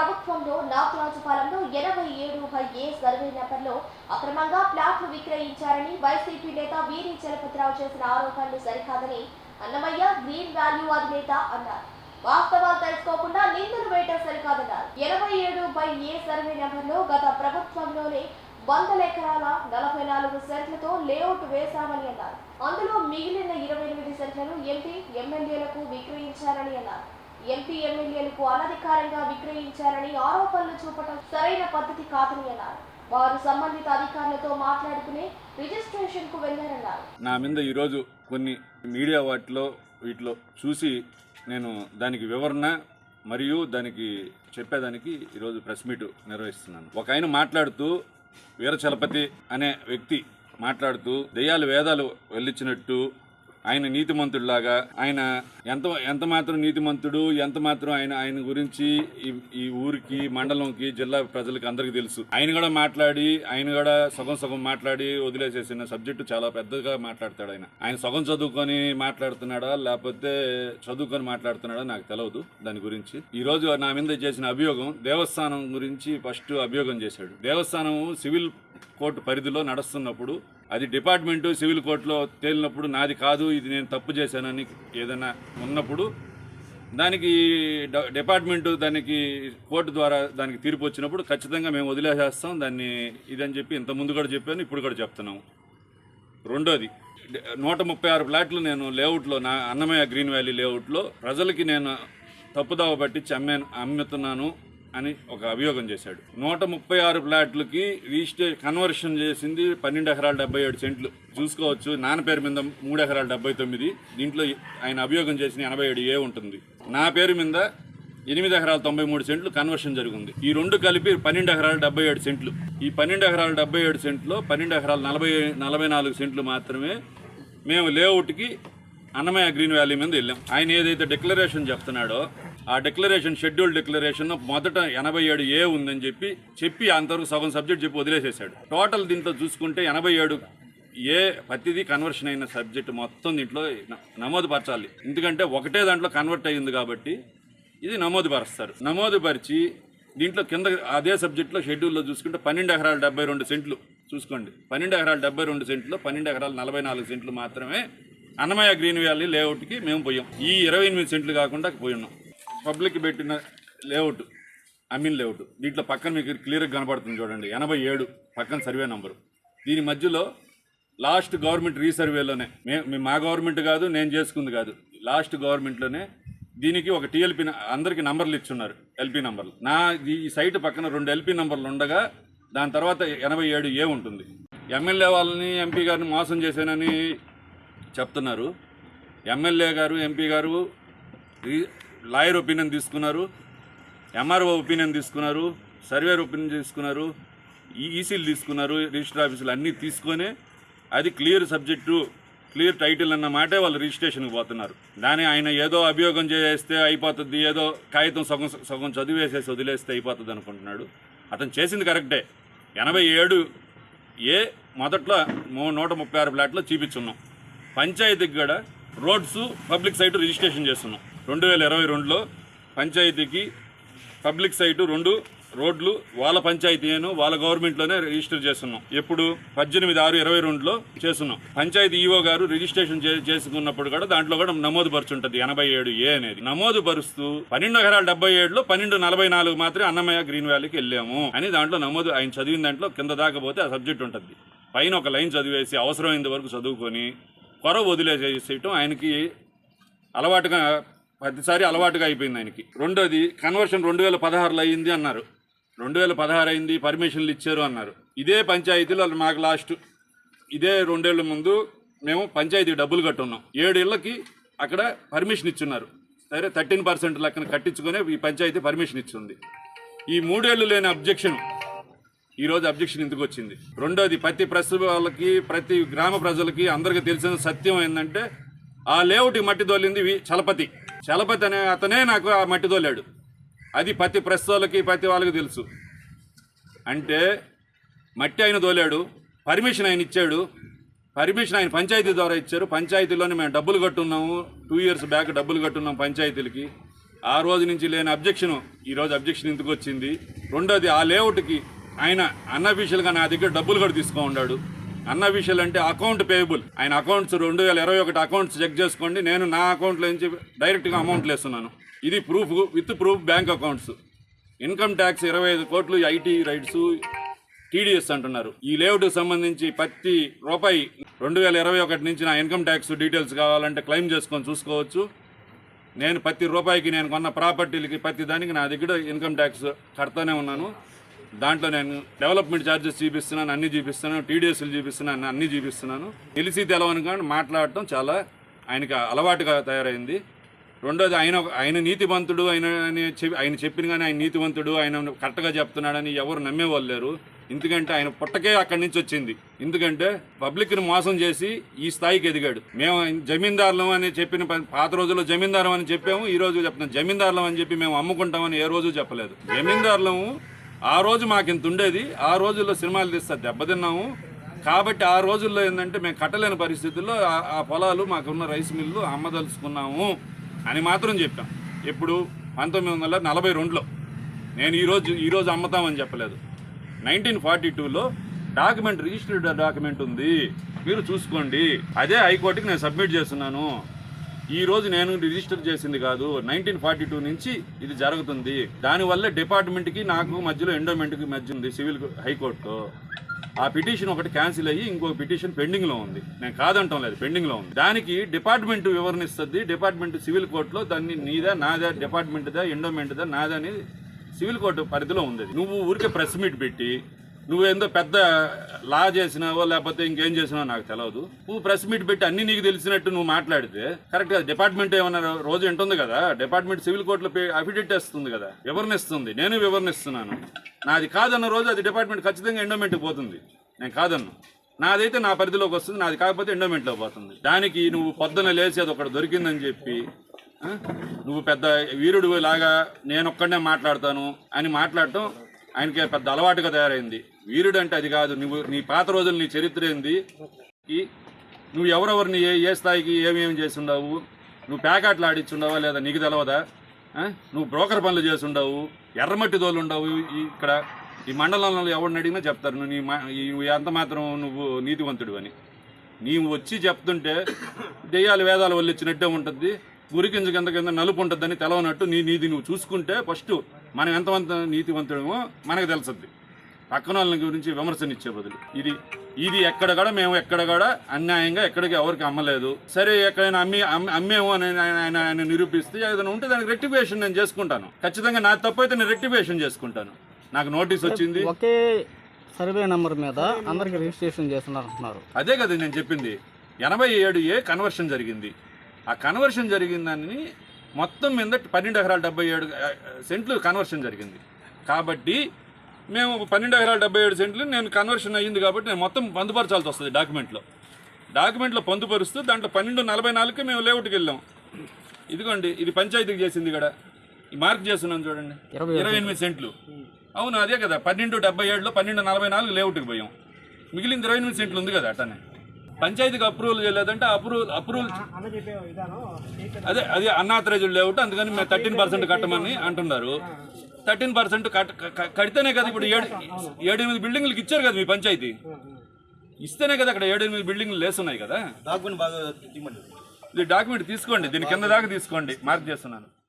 ప్రభుత్వంలో నాగరాజుపాలెంలో 87/A survey నెంబర్లో అక్రమంగా ప్లాట్లు విక్రయించారని వైసీపీ నేత వీరి చలపతిరావు చేసిన ఆరోపణలు సరికాదని అన్నమయ్య గ్రీన్ వాల్యూ అధినేత అన్నారు. వాస్తవాలు తెలుసుకోకుండా నిందలు వేయటం సరికాదన్నారు. 87/A సర్వే నెంబర్లో గత ప్రభుత్వంలోనే 100 ఎకరాల 44 సెంట్లతో లేఅవుట్ వేశామని అన్నారు. అందులో మిగిలిన 28 సెంట్లను ఎంపీ ఎమ్మెల్యేలకు విక్రయించారని అన్నారు. ఎంపీ ఎమ్మెల్యేలకు అనధికారంగా విక్రయించారని ఆరోపణలు చూపటం సరైన పద్ధతి కాదని అన్నారు. వారు సంబంధిత అధికారులతో మాట్లాడుకుని రిజిస్ట్రేషన్ కు వెళ్లారన్నారు. నా మీద ఈరోజు కొన్ని మీడియా వీటిలో చూసి నేను దానికి వివరణ మరియు దానికి చెప్పేదానికి ఈరోజు ప్రెస్ మీట్ నిర్వహిస్తున్నాను. ఒక ఆయన మాట్లాడుతూ వీరచలపతి అనే వ్యక్తి మాట్లాడుతూ దెయ్యాలు వేదాలు వెళ్ళిచ్చినట్టు ఆయన నీతిమంతుడిలాగా ఆయన ఎంత మాత్రం నీతిమంతుడు, ఎంత మాత్రం ఆయన గురించి ఈ ఊరికి, మండలంకి, జిల్లా ప్రజలకి అందరికీ తెలుసు. ఆయన కూడా సగం మాట్లాడి వదిలేసేసిన సబ్జెక్టు చాలా పెద్దగా మాట్లాడతాడు. ఆయన సగం చదువుకొని మాట్లాడుతున్నాడా లేకపోతే చదువుకొని మాట్లాడుతున్నాడా నాకు తెలియదు. దాని గురించి ఈ రోజు నా మీద చేసిన అభియోగం దేవస్థానం గురించి ఫస్ట్ అభియోగం చేశాడు. దేవస్థానం సివిల్ కోర్టు పరిధిలో నడుస్తున్నప్పుడు అది డిపార్ట్మెంటు సివిల్ కోర్టులో తేలినప్పుడు నాది కాదు, ఇది నేను తప్పు చేశానని ఏదైనా ఉన్నప్పుడు దానికి డిపార్ట్మెంటు దానికి కోర్టు ద్వారా దానికి తీర్పు వచ్చినప్పుడు ఖచ్చితంగా మేము వదిలేసేస్తాం దాన్ని ఇదని చెప్పి ఇంత ముందు కూడా చెప్పాను, ఇప్పుడు కూడా చెప్తున్నాము. రెండోది 136 ప్లాట్లు నేను లేఅవుట్లో నా అన్నమయ్య గ్రీన్ వ్యాలీ లేఅవుట్లో ప్రజలకి నేను తప్పుదావ పట్టించి అమ్ముతున్నాను అని ఒక అభియోగం చేశాడు. 136 ప్లాట్లకి కన్వర్షన్ చేసింది 12 ఎకరాల 77 సెంట్లు. చూసుకోవచ్చు, నాన్న పేరు మీద 3 ఎకరాల 79. దీంట్లో ఆయన అభియోగం చేసిన 87A ఉంటుంది. నా పేరు మీద 8 ఎకరాల 93 సెంట్లు కన్వర్షన్ జరిగింది. ఈ రెండు కలిపి 12 ఎకరాల 77 సెంట్లు. ఈ 12 ఎకరాల 77 సెంట్లో 12 ఎకరాల 44 సెంట్లు మాత్రమే మేము లేఅవుట్కి అన్నమయ్య గ్రీన్ వ్యాలీ మీద వెళ్ళాం. ఆయన ఏదైతే డిక్లరేషన్ చెప్తున్నాడో ఆ డిక్లరేషన్ షెడ్యూల్ డిక్లరేషన్ మొదట 87A ఉందని చెప్పి అంతవరకు సగం సబ్జెక్ట్ చెప్పి వదిలేసేసాడు. టోటల్ దీంట్లో చూసుకుంటే 87A ప్రతిదీ కన్వర్షన్ అయిన సబ్జెక్ట్ మొత్తం దీంట్లో నమోదు పరచాలి. ఎందుకంటే ఒకటే దాంట్లో కన్వర్ట్ అయ్యింది కాబట్టి ఇది నమోదు పరుస్తారు. నమోదు పరిచి దీంట్లో కింద అదే సబ్జెక్ట్లో షెడ్యూల్లో చూసుకుంటే 12 ఎకరాల 72 సెంట్లు చూసుకోండి. 12 ఎకరాల 72 సెంట్లో 12 ఎకరాల 44 సెంట్లు మాత్రమే అన్నమయ్య గ్రీన్ వ్యాలీ లేఅవుట్కి మేము పోయాం. ఈ 28 సెంట్లు కాకుండా పోయి ఉన్నాం. పబ్లిక్ పెట్టిన లేఅవుట్ అమీన్ లేఅవుట్ దీంట్లో పక్కన మీకు క్లియర్గా కనపడుతుంది చూడండి, 87 పక్కన సర్వే నంబరు. దీని మధ్యలో లాస్ట్ గవర్నమెంట్ రీసర్వేలోనే మా గవర్నమెంట్ కాదు, నేను చేసుకుంది కాదు, లాస్ట్ గవర్నమెంట్లోనే దీనికి ఒక టీఎల్పీ అందరికీ నంబర్లు ఇచ్చున్నారు, ఎల్పీ నంబర్లు. ఈ సైట్ పక్కన 2 ఎల్పీ నంబర్లు ఉండగా దాని తర్వాత 87A ఉంటుంది. ఎమ్మెల్యే వాళ్ళని ఎంపీ గారిని మోసం చేశానని చెప్తున్నారు. ఎమ్మెల్యే గారు, ఎంపీ గారు లాయర్ ఒపీనియన్ తీసుకున్నారు, ఎంఆర్ఓ ఒపీనియన్ తీసుకున్నారు, సర్వేర్ ఒపీనియన్ తీసుకున్నారు, ఈసీలు తీసుకున్నారు, రిజిస్టర్ ఆఫీసులు అన్నీ తీసుకొని అది క్లియర్ సబ్జెక్టు, క్లియర్ టైటిల్ అన్న మాటే వాళ్ళు రిజిస్ట్రేషన్కి పోతున్నారు. దాన్ని ఆయన ఏదో అభియోగం చేస్తే అయిపోతుంది, ఏదో కాగితం సగం చదివేసేసి వదిలేస్తే అయిపోతుంది అనుకుంటున్నాడు. అతను చేసింది కరెక్టే. 87A మొదట్లో 136 ప్లాట్లో చూపించున్నాం. పంచాయతీకి కూడా రోడ్స్ పబ్లిక్ సైటు రిజిస్ట్రేషన్ చేస్తున్నాం. 2022లో పంచాయతీకి పబ్లిక్ సైటు 2 రోడ్లు వాళ్ళ పంచాయతీను వాళ్ళ గవర్నమెంట్లోనే రిజిస్టర్ చేస్తున్నాం. ఎప్పుడు 18/6/22లో చేస్తున్నాం. పంచాయతీ ఈఓ గారు రిజిస్ట్రేషన్ చేసుకున్నప్పుడు కూడా దాంట్లో కూడా నమోదు పరుచుంటుంది 87A అనేది. నమోదు పరుస్తూ 12 ఎకరాల 77లో 1244 మాత్రమే అన్నమయ్య గ్రీన్ వ్యాలీకి వెళ్ళాము అని దాంట్లో నమోదు. ఆయన చదివిన దాంట్లో కింద దాకపోతే ఆ సబ్జెక్ట్ ఉంటుంది. పైన ఒక లైన్ చదివేసి అవసరమైనంత వరకు చదువుకొని కొర వదిలేసేయటం ఆయనకి ప్రతిసారి అలవాటుగా అయిపోయింది ఆయనకి. రెండోది కన్వర్షన్ 2016లో అయింది అన్నారు. 2016 అయింది, పర్మిషన్లు ఇచ్చారు అన్నారు. ఇదే పంచాయతీలో మాకు లాస్ట్ ఇదే 2 ఏళ్ల ముందు మేము పంచాయతీ డబ్బులు కట్టున్నాం. 7 ఇళ్లకి అక్కడ పర్మిషన్ ఇచ్చున్నారు. సరే 13% లెక్కన కట్టించుకొని ఈ పంచాయతీ పర్మిషన్ ఇచ్చింది. ఈ 3 ఏళ్ళు లేని అబ్జెక్షన్ ఈరోజు అబ్జెక్షన్ ఎందుకు వచ్చింది? రెండోది ప్రతి ప్రెస్ వాళ్ళకి, ప్రతి గ్రామ ప్రజలకి అందరికీ తెలిసిన సత్యం ఏంటంటే ఆ లేఅవుట్ మట్టి తోలింది చలపతి అనే అతనే నాకు ఆ మట్టి తోలాడు. అది ప్రతి ప్రెస్ వాళ్ళకి, ప్రతి వాళ్ళకి తెలుసు. అంటే మట్టి ఆయన తోలాడు, పర్మిషన్ ఆయన ఇచ్చాడు, పర్మిషన్ ఆయన పంచాయతీ ద్వారా ఇచ్చారు. పంచాయతీలోనే మేము డబ్బులు కట్టున్నాము, 2 ఇయర్స్ బ్యాక్ డబ్బులు కట్టున్నాం పంచాయతీలకి. ఆ రోజు నుంచి లేని అబ్జెక్షన్ ఈరోజు అబ్జెక్షన్ ఎందుకు వచ్చింది. రెండోది ఆ లేఅవుట్కి ఆయన అన్అఫీషియల్గా నా దగ్గర డబ్బులు కూడా తీసుకున్నాడు. అన్అఫీషియల్ అంటే అకౌంట్ పేయబుల్. ఆయన అకౌంట్స్ 2021 అకౌంట్స్ చెక్ చేసుకోండి. నేను నా అకౌంట్లో నుంచి డైరెక్ట్గా అమౌంట్లు వేస్తున్నాను. ఇది proof, with proof bank accounts. Income tax 25 కోట్లు, ఐటీ రైట్స్, టీడీఎస్ అంటున్నారు. ఈ లేఅవుట్కి సంబంధించి ప్రతి రూపాయి 2021 నుంచి నా ఇన్కమ్ ట్యాక్స్ డీటెయిల్స్ కావాలంటే క్లెయిమ్ చేసుకొని చూసుకోవచ్చు. నేను ప్రతి రూపాయికి నేను కొన్న ప్రాపర్టీలకి ప్రతి దానికి నా దగ్గర ఇన్కమ్ ట్యాక్స్ కడతానే ఉన్నాను. దాంట్లో నేను డెవలప్మెంట్ ఛార్జెస్ చూపిస్తున్నాను, అన్నీ చూపిస్తున్నాను, టీడీఎస్లు చూపిస్తున్నాను, అన్నీ చూపిస్తున్నాను. తెలిసి తెలవని కానీ మాట్లాడటం చాలా ఆయనకి అలవాటుగా తయారైంది. రెండోది ఆయన నీతివంతుడు, ఆయన చెప్పిన కానీ ఆయన నీతివంతుడు, ఆయన కరెక్ట్గా చెప్తున్నాడని ఎవరు నమ్మేవాళ్ళు లేరు. ఎందుకంటే ఆయన పుట్టకే అక్కడి నుంచి వచ్చింది. ఎందుకంటే పబ్లిక్ని మోసం చేసి ఈ స్థాయికి ఎదిగాడు. మేము జమీందారులం అని చెప్పిన పాత రోజుల్లో జమీందారం అని చెప్పాము, ఈ రోజు చెప్తున్నాం జమీందారులం అని చెప్పి మేము అమ్ముకుంటామని ఏ రోజు చెప్పలేదు. జమీందారులము ఆ రోజు మాకు ఇంత ఉండేది. ఆ రోజుల్లో సినిమాలు తీస్తా దెబ్బతిన్నాము. కాబట్టి ఆ రోజుల్లో ఏంటంటే మేము కట్టలేని పరిస్థితుల్లో ఆ పొలాలు మాకున్న రైస్ మిల్లు అమ్మదలుచుకున్నాము అని మాత్రం చెప్పాం. ఎప్పుడు 1942లో. నేను ఈరోజు అమ్ముతామని చెప్పలేదు. 1942లో డాక్యుమెంట్, రిజిస్టర్డ్ డాక్యుమెంట్ ఉంది, మీరు చూసుకోండి. అదే హైకోర్టుకి నేను సబ్మిట్ చేస్తున్నాను. ఈ రోజు నేను రిజిస్టర్ చేసింది కాదు, 1942 నుంచి ఇది జరుగుతుంది. దానివల్ల డిపార్ట్మెంట్కి నాకు మధ్యలో ఎండోమెంట్కి మధ్య ఉంది సివిల్ హైకోర్టుతో. ఆ పిటిషన్ ఒకటి క్యాన్సిల్ అయ్యి ఇంకో పిటిషన్ పెండింగ్లో ఉంది. నేను కాదంటాం లేదు, పెండింగ్లో ఉంది. దానికి డిపార్ట్మెంట్ వివరణ ఇస్తుంది. డిపార్ట్మెంట్ సివిల్ కోర్టులో దాన్ని నీదా నాదా, డిపార్ట్మెంట్దా ఎండోమెంట్దా నాదా అని సివిల్ కోర్టు పరిధిలో ఉంది. నువ్వు ఊరికే ప్రెస్ మీట్ పెట్టి నువ్వేందో పెద్ద లా చేసినావో లేకపోతే ఇంకేం చేసినావో నాకు తెలియదు. నువ్వు ప్రెస్ మీట్ పెట్టి అన్ని నీకు తెలిసినట్టు నువ్వు మాట్లాడితే కరెక్ట్ కదా. డిపార్ట్మెంట్ ఏమన్నా రోజు ఉంటుంది కదా, డిపార్ట్మెంట్ సివిల్ కోర్టులో అఫిడవిట్ ఇస్తుంది కదా, వివరణ ఇస్తుంది. నేను వివరణ ఇస్తున్నాను. నాది కాదన్న రోజు అది డిపార్ట్మెంట్ ఖచ్చితంగా ఎండోమెంట్కి పోతుంది. నేను కాదన్నా, నాదైతే నా పరిధిలోకి వస్తుంది, నాది కాకపోతే ఎండోమెంట్లో పోతుంది. దానికి నువ్వు పొద్దున లేచి అది ఒకటి దొరికిందని చెప్పి నువ్వు పెద్ద వీరుడు లాగా నేను ఒక్కడనే మాట్లాడతాను అని మాట్లాడటం ఆయనకి పెద్ద అలవాటుగా తయారైంది. వీరుడు అంటే అది కాదు. నీ పాత రోజులు, నీ చరిత్ర ఏంది, నువ్వు ఎవరెవరిని ఏ స్థాయికి ఏమేమి చేసి ఉండవు, నువ్వు ప్యాకెట్లు ఆడిచ్చుండవా లేదా నీకు తెలవదా, నువ్వు బ్రోకర్ పనులు చేసి ఉండవు, ఎర్రమట్టి తోలు ఉండవు. ఇక్కడ ఈ మండలంలో ఎవరిని అడిగినా చెప్తారు నువ్వు ఎంత మాత్రం నువ్వు నీతివంతుడు అని. నీవు వచ్చి చెప్తుంటే దెయ్యాలు వేదాలు వల్లిచ్చినట్టే ఉంటుంది. గురికింజ కింద నలుపు ఉంటుందని తెలవనట్టు నీది నువ్వు చూసుకుంటే ఫస్ట్ మనం ఎంతమంత నీతివంతుడమో మనకు తెలుస్తుంది. పక్కన వాళ్ళ గురించి విమర్శనిచ్చే బదులు ఇది ఎక్కడ కూడా మేము ఎక్కడ కూడా అన్యాయంగా ఎక్కడికి ఎవరికి అమ్మలేదు. సరే ఎక్కడైనా అమ్మేమో అని ఆయన నిరూపిస్తే ఏదైనా ఉంటే దానికి రెక్టిఫికేషన్ నేను చేసుకుంటాను. ఖచ్చితంగా నా తప్పు అయితే నేను రెక్టిఫికేషన్ చేసుకుంటాను. నాకు నోటీస్ వచ్చింది. ఒకే సర్వే నెంబర్ మీద అందరికి రిజిస్ట్రేషన్ చేస్తున్నారు. అదే కదా నేను చెప్పింది. 87A కన్వర్షన్ జరిగింది. ఆ కన్వర్షన్ జరిగిందని మొత్తం మీద 12 ఎకరాల 77 సెంట్లు కన్వర్షన్ జరిగింది. కాబట్టి మేము 12 ఎకరాల 77 సెంట్లు నేను కన్వర్షన్ అయ్యింది కాబట్టి నేను మొత్తం పొందుపరచాల్సి వస్తుంది. డాక్యుమెంట్లో పొందుపరుస్తూ దాంట్లో 1244కి మేము లేఅవుట్కి వెళ్ళాం. ఇదిగోండి, ఇది పంచాయతీకి చేసింది కూడా. ఈ మార్క్ చేస్తున్నాను చూడండి, 28 సెంట్లు. అవును, అదే కదా. 1277లో 1244 లేఅవుట్కి పోయాం. మిగిలింది 28 సెంట్లు ఉంది కదా. అట్టనే పంచాయతీకి అప్రూవల్ చేయలేదంటే అప్రూవల్ అదే అన్ఆథరైజ్డ్ లేఅవుట్. అందుకని మేము 13% కట్టమని అంటున్నారు. 13% కడితేనే కదా ఇప్పుడు 7-8 బిల్డింగ్లకు ఇచ్చారు కదా మీ పంచాయతీ. ఇస్తేనే కదా అక్కడ 7-8 బిల్డింగ్లు లేస్తున్నాయి కదా. డాక్యుమెంట్ తీసుకోండి, దీని కింద దాకా తీసుకోండి, మార్క్ చేస్తున్నాను.